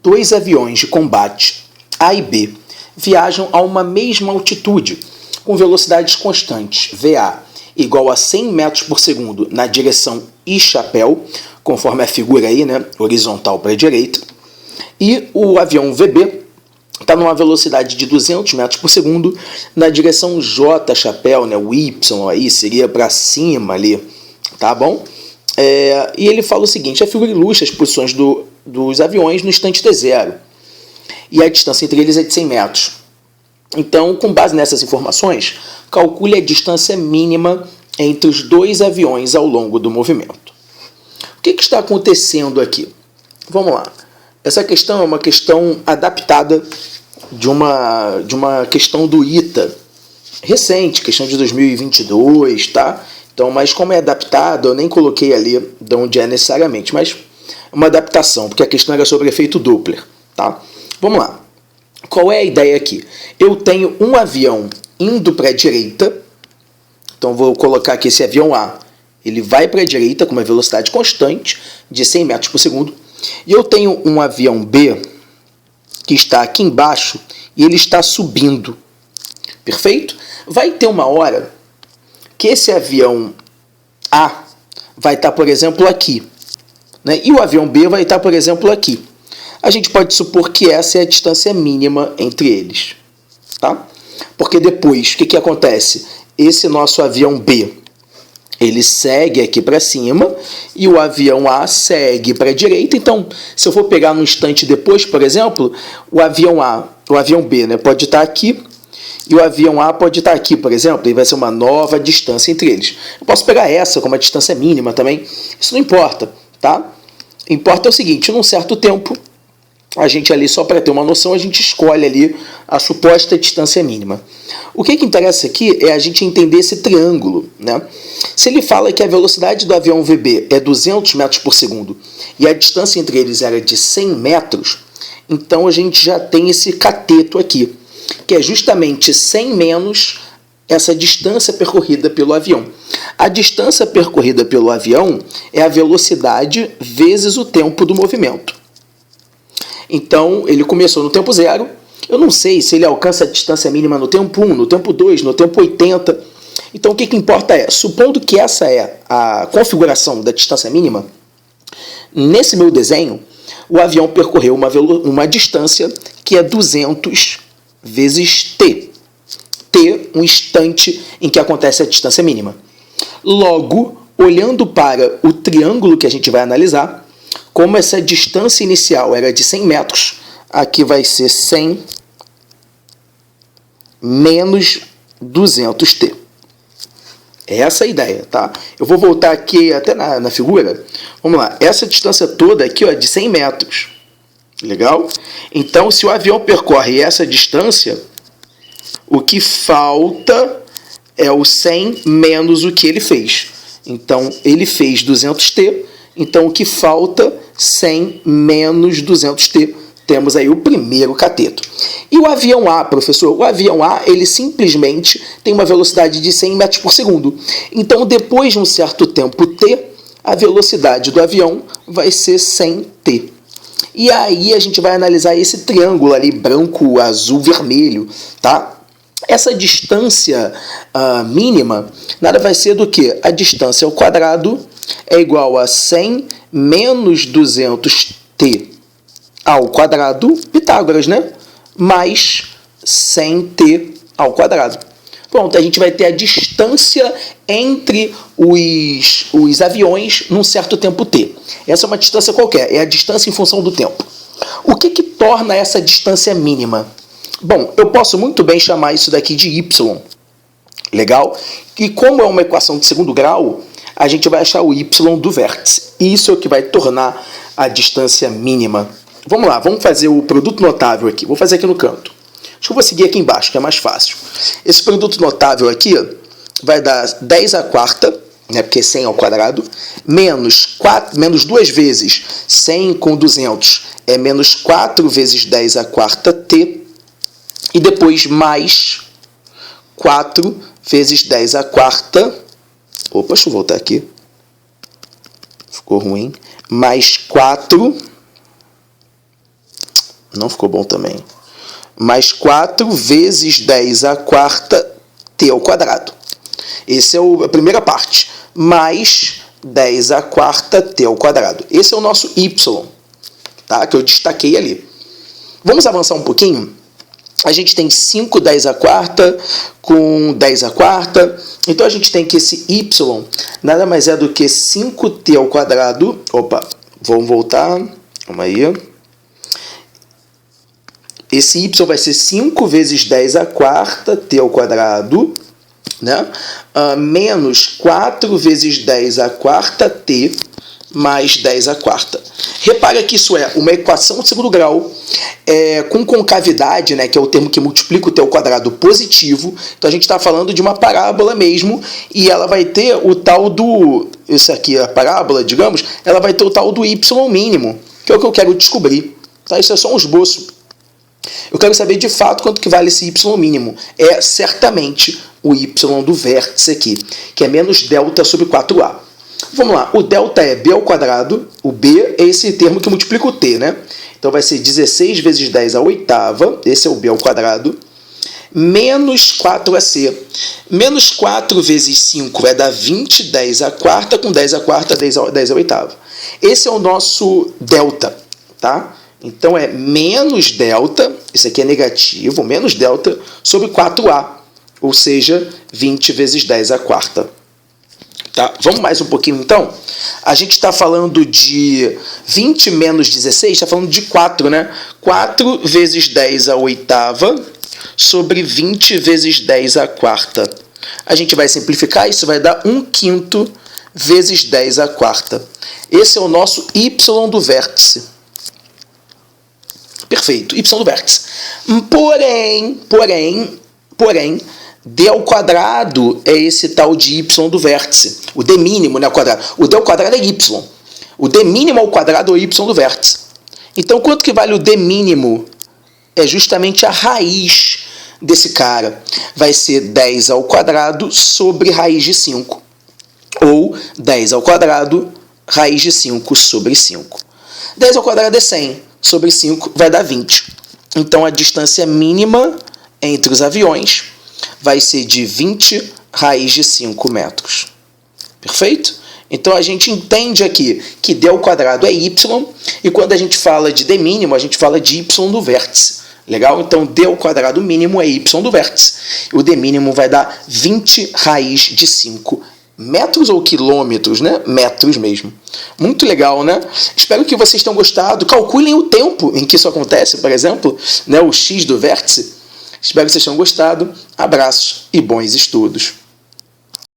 Dois aviões de combate A e B viajam a uma mesma altitude, com velocidades constantes, VA, igual a 100 metros por segundo na direção I chapéu, conforme a figura aí, né, horizontal para a direita, e o avião VB está numa velocidade de 200 metros por segundo na direção J chapéu, né, o Y aí seria para cima ali, tá bom? E ele fala o seguinte: a figura ilustra as posições dos aviões no instante T0, e a distância entre eles é de 100 metros. Então, com base nessas informações, calcule a distância mínima entre os dois aviões ao longo do movimento. O que está acontecendo aqui? Vamos lá. Essa questão é uma questão adaptada de uma questão do ITA recente, questão de 2022, tá? Então, mas como é adaptado, eu nem coloquei ali de onde é necessariamente, mas uma adaptação, porque a questão era sobre efeito Doppler, tá? Vamos lá. Qual é a ideia aqui? Eu tenho um avião indo para a direita, então vou colocar aqui esse avião A, ele vai para a direita com uma velocidade constante de 100 metros por segundo, e eu tenho um avião B que está aqui embaixo e ele está subindo, perfeito? Vai ter uma hora que esse avião A vai estar, por exemplo, aqui, né? E o avião B vai estar, por exemplo, aqui. A gente pode supor que essa é a distância mínima entre eles, tá? Porque depois, o que acontece? Esse nosso avião B, ele segue aqui para cima e o avião A segue para a direita. Então, se eu for pegar no instante depois, por exemplo, o avião B, né, pode estar aqui e o avião A pode estar aqui, por exemplo, e vai ser uma nova distância entre eles. Eu posso pegar essa como a distância mínima também, isso não importa, tá? Importa é o seguinte: num certo tempo, a gente ali, só para ter uma noção, a gente escolhe ali a suposta distância mínima. O que interessa aqui é a gente entender esse triângulo, né? Se ele fala que a velocidade do avião VB é 200 metros por segundo e a distância entre eles era de 100 metros, então a gente já tem esse cateto aqui, que é justamente 100 menos essa distância percorrida pelo avião. A distância percorrida pelo avião é a velocidade vezes o tempo do movimento. Então, ele começou no tempo 0. Eu não sei se ele alcança a distância mínima no tempo 1, no tempo 2, no tempo 80. Então, o que importa é, supondo que essa é a configuração da distância mínima, nesse meu desenho, o avião percorreu uma distância que é 200 vezes t. T, um instante em que acontece a distância mínima. Logo, olhando para o triângulo que a gente vai analisar, como essa distância inicial era de 100 metros, aqui vai ser 100 menos 200t. É essa a ideia, tá? Eu vou voltar aqui até na figura. Vamos lá. Essa distância toda aqui, ó, é de 100 metros. Legal? Então, se o avião percorre essa distância, o que falta é o 100 menos o que ele fez. Então, ele fez 200t. Então, o que falta, 100 menos 200t. Temos aí o primeiro cateto. E o avião A, professor? O avião A, ele simplesmente tem uma velocidade de 100 metros por segundo. Então, depois de um certo tempo t, a velocidade do avião vai ser 100t. E aí a gente vai analisar esse triângulo ali, branco, azul, vermelho, tá? Essa distância mínima nada vai ser do que? A distância ao quadrado é igual a 100 menos 200t ao quadrado, Pitágoras, né? Mais 100t ao quadrado. Pronto, a gente vai ter a distância entre os aviões num certo tempo t. Essa é uma distância qualquer, é a distância em função do tempo. O que torna essa distância mínima? Bom, eu posso muito bem chamar isso daqui de y. Legal? E como é uma equação de segundo grau, a gente vai achar o y do vértice. Isso é o que vai tornar a distância mínima. Vamos lá, vamos fazer o produto notável aqui. Vou fazer aqui no canto. Acho que eu vou seguir aqui embaixo, que é mais fácil. Esse produto notável aqui vai dar 10 à quarta, né, porque é 100 ao quadrado, menos 2 vezes 100 com 200 é menos 4 vezes 10 à quarta t, e depois mais 4 vezes 10 à quarta... Opa, deixa eu voltar aqui. Ficou ruim. Mais 4 Não ficou bom também. Mais 4 vezes 10 à quarta t ao quadrado. Essa é a primeira parte. Mais 10 à quarta t ao quadrado. Esse é o nosso y, tá? Que eu destaquei ali. Vamos avançar um pouquinho? A gente tem 5 10 à quarta com 10 à quarta. Então, a gente tem que esse y nada mais é do que 5t ao quadrado. Opa, vamos voltar. Vamos aí. Esse y vai ser 5 vezes 10 à quarta t ao quadrado, né? Menos 4 vezes 10 à quarta t mais 10 à quarta. Repara que isso é uma equação de segundo grau com concavidade, né, que é o termo que multiplica o t ao quadrado positivo. Então, a gente está falando de uma parábola mesmo, e ela vai ter o tal do... Isso aqui é a parábola, digamos, ela vai ter o tal do y mínimo, que é o que eu quero descobrir. Tá? Isso é só um esboço. Eu quero saber de fato quanto que vale esse y mínimo. É certamente o y do vértice aqui, que é menos delta sobre 4a. Vamos lá, o delta é b ao quadrado, o b é esse termo que multiplica o t, né? Então vai ser 16 vezes 10 à oitava, esse é o b ao quadrado, menos 4ac. Menos 4 vezes 5 vai dar 20, 10 à quarta, com 10 à quarta, 10 à oitava. Esse é o nosso delta, tá? Então é menos delta, isso aqui é negativo, menos delta sobre 4a, ou seja, 20 vezes 10 à quarta. Tá? Vamos mais um pouquinho então? A gente está falando de 20 menos 16, está falando de 4, né? 4 vezes 10 à oitava sobre 20 vezes 10 à quarta. A gente vai simplificar, isso vai dar 1/5 vezes 10 à quarta. Esse é o nosso y do vértice. Perfeito, y do vértice. Porém, d ao quadrado é esse tal de y do vértice. O d mínimo, né, ao quadrado. O d ao quadrado é y. O d mínimo ao quadrado é o y do vértice. Então, quanto que vale o d mínimo? É justamente a raiz desse cara. Vai ser 10 ao quadrado sobre raiz de 5. Ou 10 ao quadrado, raiz de 5 sobre 5. 10 ao quadrado é 100. Sobre 5 vai dar 20. Então, a distância mínima entre os aviões vai ser de 20 raiz de 5 metros. Perfeito? Então, a gente entende aqui que d ao quadrado é y, e quando a gente fala de d mínimo, a gente fala de y do vértice. Legal? Então, d ao quadrado mínimo é y do vértice. O d mínimo vai dar 20 raiz de 5 metros ou quilômetros, né? Metros mesmo. Muito legal, né? Espero que vocês tenham gostado. Calculem o tempo em que isso acontece, por exemplo, né? O x do vértice. Espero que vocês tenham gostado. Abraços e bons estudos.